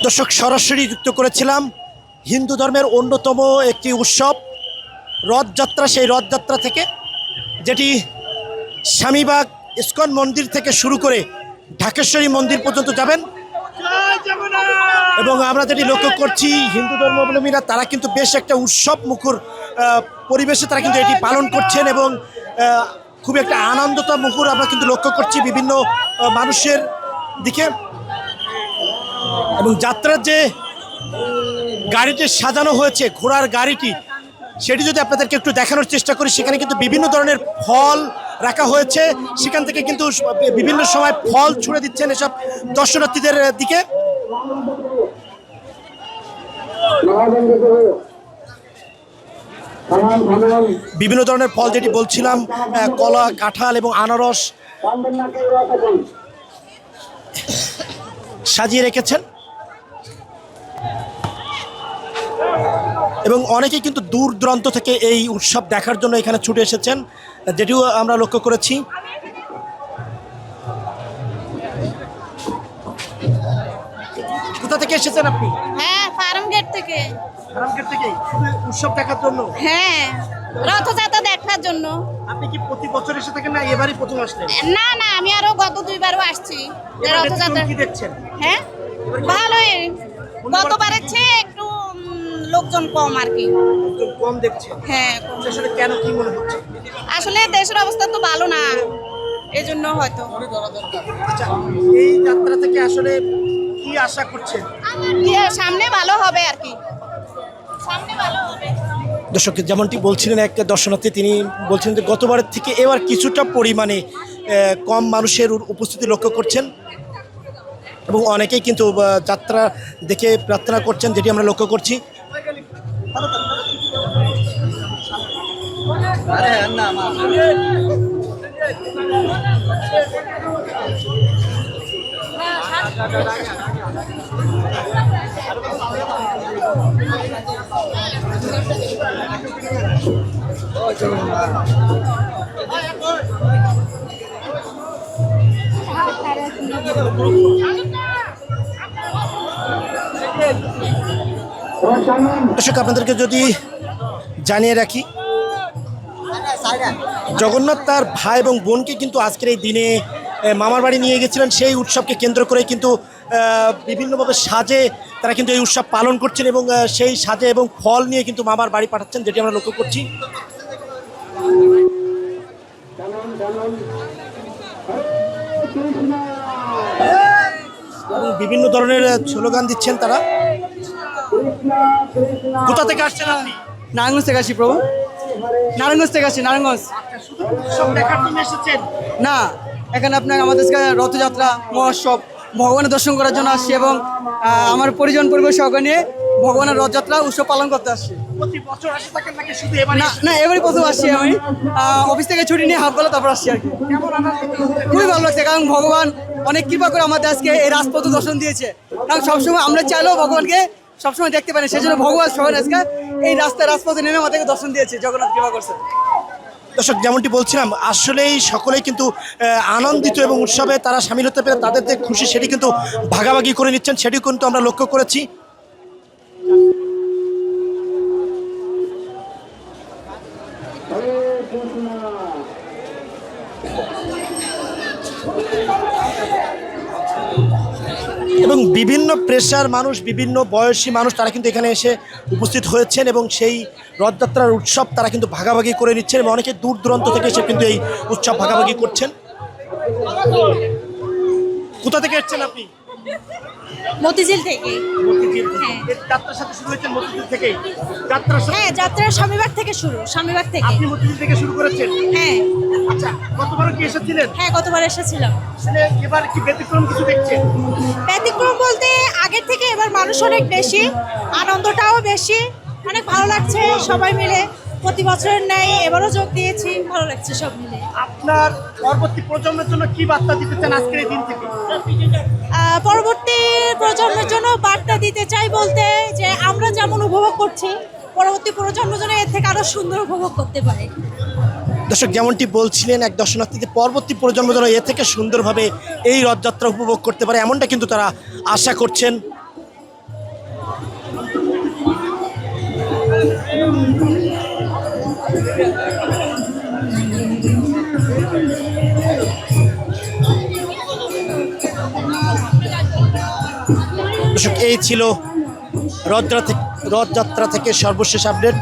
দর্শক সরাসরি যুক্ত করেছিলাম হিন্দু ধর্মের অন্যতম একটি উৎসব রথযাত্রা। সেই রথযাত্রা থেকে যেটি স্বামীবাগ ইস্কন মন্দির থেকে শুরু করে ঢাকেশ্বরী মন্দির পর্যন্ত যাবেন এবং আমরা যেটি লক্ষ্য করছি হিন্দু ধর্মাবলম্বীরা তারা কিন্তু বেশ একটা উৎসব মুখর পরিবেশে তারা কিন্তু এটি পালন করছেন এবং খুব একটা আনন্দতা মুখর আমরা কিন্তু লক্ষ্য করছি বিভিন্ন মানুষের দিকে। এবং যাত্রার যে গাড়িটি সাজানো হয়েছে ঘোড়ার গাড়িটি সেটি যদি আপনাদেরকে একটু দেখানোর চেষ্টা করি, সেখানে কিন্তু বিভিন্ন ধরনের ফল রাখা হয়েছে, সেখান থেকে কিন্তু বিভিন্ন সময় ফল ছুঁড়ে দিচ্ছেন এসব দর্শনার্থীদের দিকে। বিভিন্ন ধরনের ফল যেটি বলছিলাম কলা, কাঁঠাল এবং আনারস সাজিয়ে রেখেছেন এবং অনেকেই কিন্তু দূর দূরান্ত থেকে এই উৎসব দেখার জন্য এখানে ছুটে এসেছেন, যেটিও আমরা লক্ষ্য করেছি। কোথা থেকে এসেছেন আপনি? হ্যাঁ, ফার্ম গেট থেকে। ফার্ম গেট থেকে উৎসব দেখার জন্য? হ্যাঁ, রথযাত্রা দেখার জন্য। আপনি কি প্রতি বছর এসে থাকেন না এবারই প্রথম আসলেন? না না, আমি আরো গত দুইবারও আসছি রথযাত্রা। কি দেখছেন? হ্যাঁ, ভালোই। গতবারের চেয়ে একটু লোকজন কম আর কি। কম দেখছেন? হ্যাঁ, আসলে কেন, কি মনে হচ্ছে? আসলে দেশের অবস্থা তো ভালো না, এই জন্য হয়তো। আচ্ছা, এই যাত্রা থেকে আসলে কি আশা করছেন? সামনে ভালো হবে আর কি, সামনে ভালো হবে। দর্শক যেমনটি বলছিলেন এক দর্শনার্থী, তিনি বলছিলেন যে গতবারের থেকে এবার কিছুটা পরিমাণে কম মানুষের উপস্থিতি লক্ষ্য করছেন এবং অনেকেই কিন্তু যাত্রা দেখে প্রার্থনা করছেন, যেটি আমরা লক্ষ্য করছি। দর্শক আপনাদেরকে যদি জানিয়ে রাখি, জগন্নাথ তার ভাই এবং বোনকে কিন্তু আজকের এই দিনে মামার বাড়ি নিয়ে গেছিলেন। সেই উৎসবকে কেন্দ্র করে কিন্তু বিভিন্নভাবে সাজে তারা কিন্তু এই উৎসব পালন করছেন এবং সেই সাজে এবং ফল নিয়ে কিন্তু মামার বাড়ি পাঠাচ্ছেন, যেটি আমরা লক্ষ্য করছি। বিভিন্ন ধরনের স্লোগান দিচ্ছেন তারা। কোথা থেকে আসছেন আপনি? নারায়ণগঞ্জ থেকে আসি প্রভু, নারায়ণগঞ্জ থেকে আসি, নারায়ণগঞ্জ। না, এখানে আপনার আমাদের রথযাত্রা মহোৎসব ভগবানের দর্শন করার জন্য আসছি এবং আমার পরিজন পরিবার সহকারে নিয়ে ভগবানের রথযাত্রা উৎসব পালন করতে আসছি। না, এবারই প্রথম আসছি আমি, অফিস থেকে ছুটি নিয়ে হাফ বেলা তারপর আসছি আর কি। খুবই ভালো লাগছে, কারণ ভগবান অনেক কৃপা করে আমাদের আজকে এই রাজপথ দর্শন দিয়েছে। কারণ সবসময় আমরা চাইলেও ভগবানকে সবসময় দেখতে পারি, সেই জন্য ভগবান সবাই আজকে এই রাজপথে নেমে আমাদেরকে দর্শন দিয়েছে, জগন্নাথ কৃপা করছে। দর্শক যেমনটি বলছিলাম, আসলেই সকলেই কিন্তু আনন্দিত এবং উৎসবে তারা সামিল হতে পেরে তাদের যে খুশি সেটি কিন্তু ভাগাভাগি করে নিচ্ছেন, সেটি কিন্তু আমরা লক্ষ্য করেছি। এবং বিভিন্ন পেশার মানুষ, বিভিন্ন বয়সী মানুষ তারা কিন্তু এখানে এসে উপস্থিত হয়েছেন এবং সেই রথযাত্রার উৎসব তারা কিন্তু ভাগাভাগি করে নিচ্ছেন এবং অনেকে দূর দূরান্ত থেকে এসে কিন্তু এই উৎসব ভাগাভাগি করছেন। কোথা থেকে এসেছেন আপনি? মতিঝিল থেকে। যাত্রার সাথে শুরু হয়েছে মতিঝিল থেকে? হ্যাঁ, যাত্রা স্বামীবাগ থেকে শুরু, স্বামীবাগ থেকে। আপনি মতিঝিল থেকে শুরু করেছেন? হ্যাঁ। আচ্ছা, গতবার কি এসেছিলেন? হ্যাঁ, গতবার এসেছিলাম। এবার কি ব্যতিক্রম কিছু দেখছেন? ব্যতিক্রম বলতে আগের থেকে এবার মানুষ অনেক বেশি, আনন্দটাও বেশি, অনেক ভালো লাগছে। সবাই মিলে প্রতি বছরের ন্যায় এবারও যোগ দিয়েছি, ভালো লাগছে সব মিলে। আপনার পরবর্তী প্রজন্মের জন্য কি বার্তা দিতে চান আজকের এই দিন থেকে? পরবর্তী প্রজন্মের জন্য বার্তা দিতে চাই বলতে যে আমরা যেমন উপভোগ করছি, পরবর্তী প্রজন্ম যেন এর থেকে আরো সুন্দর উপভোগ করতে পারে। দর্শক যেমনটি বলছিলেন এক দর্শনার্থী, পরবর্তী প্রজন্ম যেন এ থেকে সুন্দরভাবে এই রথযাত্রা উপভোগ করতে পারে, এমনটা কিন্তু তারা আশা করছেন। দর্শক, এই ছিল রথযাত্রা থেকে সর্বশেষ আপডেট।